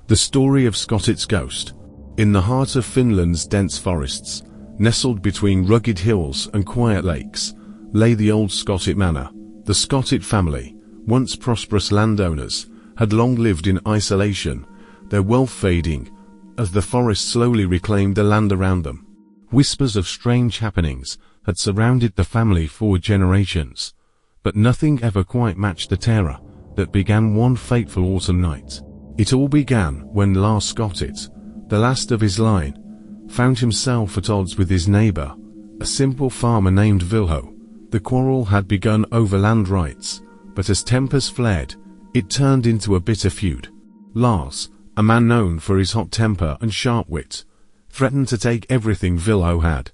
The story of Skottet's ghost. In the heart of Finland's dense forests, nestled between rugged hills and quiet lakes, lay the old Skottet manor. The Skottet family, once prosperous landowners, had long lived in isolation, their wealth fading as the forest slowly reclaimed the land around them. Whispers of strange happenings had surrounded the family for generations, but nothing ever quite matched the terror that began one fateful autumn night. It all began when Lars Skottet, the last of his line, found himself at odds with his neighbor, a simple farmer named Vilho. The quarrel had begun over land rights, but as tempers flared, it turned into a bitter feud. Lars, a man known for his hot temper and sharp wit, threatened to take everything Vilho had.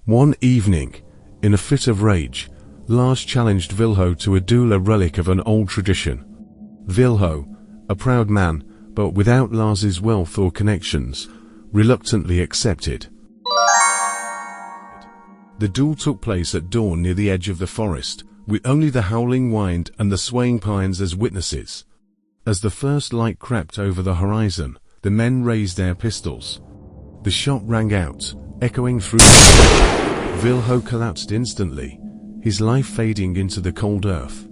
One evening, in a fit of rage, Lars challenged Vilho to a duel, a relic of an old tradition. Vilho, a proud man, but without Lars's wealth or connections, reluctantly accepted. The duel took place at dawn near the edge of the forest, with only the howling wind and the swaying pines as witnesses. As the first light crept over the horizon, the men raised their pistols. The shot rang out, echoing through the Vilho collapsed instantly, his life fading into the cold earth.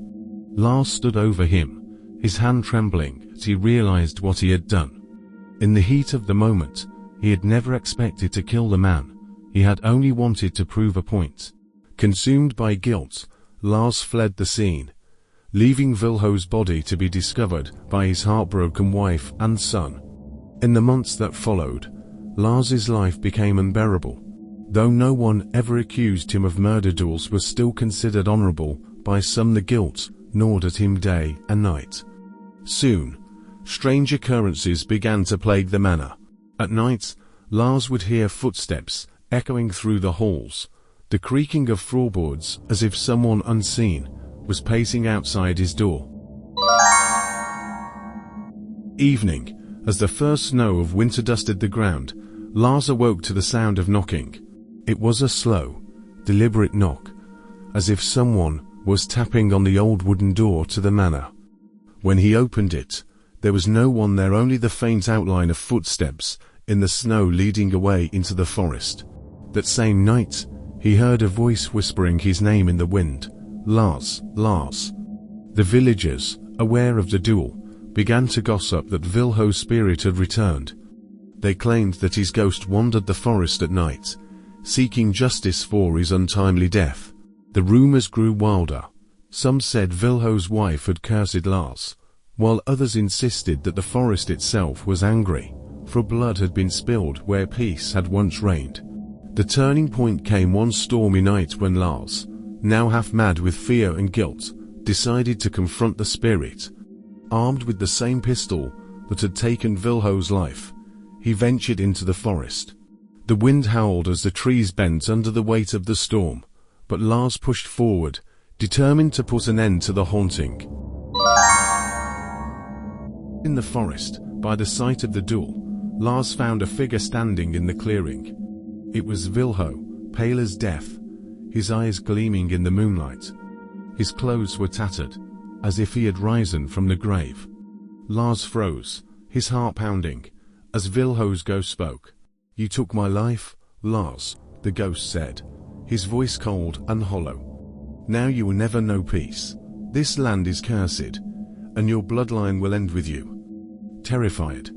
Lars stood over him, his hand trembling as he realized what he had done. In the heat of the moment, he had never expected to kill the man. He had only wanted to prove a point. Consumed by guilt, Lars fled the scene, leaving Vilho's body to be discovered by his heartbroken wife and son. In the months that followed, Lars's life became unbearable. Though no one ever accused him of murder, duels were still considered honorable by some. The guilt gnawed at him day and night. Soon, strange occurrences began to plague the manor. At night, Lars would hear footsteps echoing through the halls, the creaking of floorboards as if someone unseen was pacing outside his door. Evening, as the first snow of winter dusted the ground, Lars awoke to the sound of knocking. It was a slow, deliberate knock, as if someone was tapping on the old wooden door to the manor. When he opened it, there was no one there, only the faint outline of footsteps in the snow leading away into the forest. That same night, he heard a voice whispering his name in the wind. Lars, Lars. The villagers, aware of the duel, began to gossip that Vilho's spirit had returned. They claimed that his ghost wandered the forest at night, seeking justice for his untimely death. The rumors grew wilder. Some said Vilho's wife had cursed Lars, while others insisted that the forest itself was angry, for blood had been spilled where peace had once reigned. The turning point came one stormy night when Lars, now half mad with fear and guilt, decided to confront the spirit. Armed with the same pistol that had taken Vilho's life, he ventured into the forest. The wind howled as the trees bent under the weight of the storm, but Lars pushed forward, determined to put an end to the haunting. In the forest, by the site of the duel, Lars found a figure standing in the clearing. It was Vilho, pale as death, his eyes gleaming in the moonlight. His clothes were tattered, as if he had risen from the grave. Lars froze, his heart pounding, as Vilho's ghost spoke. "You took my life, Lars," the ghost said, his voice cold and hollow. "Now you will never know peace. This land is cursed, and your bloodline will end with you." Terrified,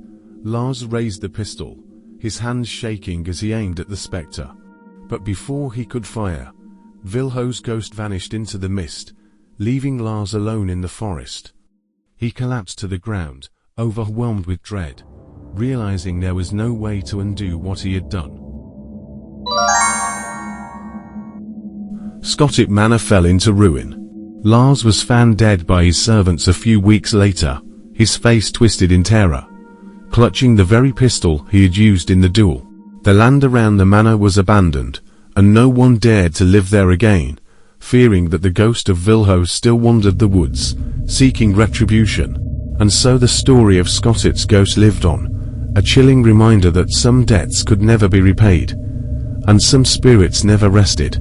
Lars raised the pistol, his hands shaking as he aimed at the spectre. But before he could fire, Vilho's ghost vanished into the mist, leaving Lars alone in the forest. He collapsed to the ground, overwhelmed with dread, realizing there was no way to undo what he had done. Skottet Manor fell into ruin. Lars was found dead by his servants a few weeks later, his face twisted in terror, clutching the very pistol he had used in the duel. The land around the manor was abandoned, and no one dared to live there again, fearing that the ghost of Vilho still wandered the woods, seeking retribution. And so the story of Skottet's ghost lived on, a chilling reminder that some debts could never be repaid, and some spirits never rested.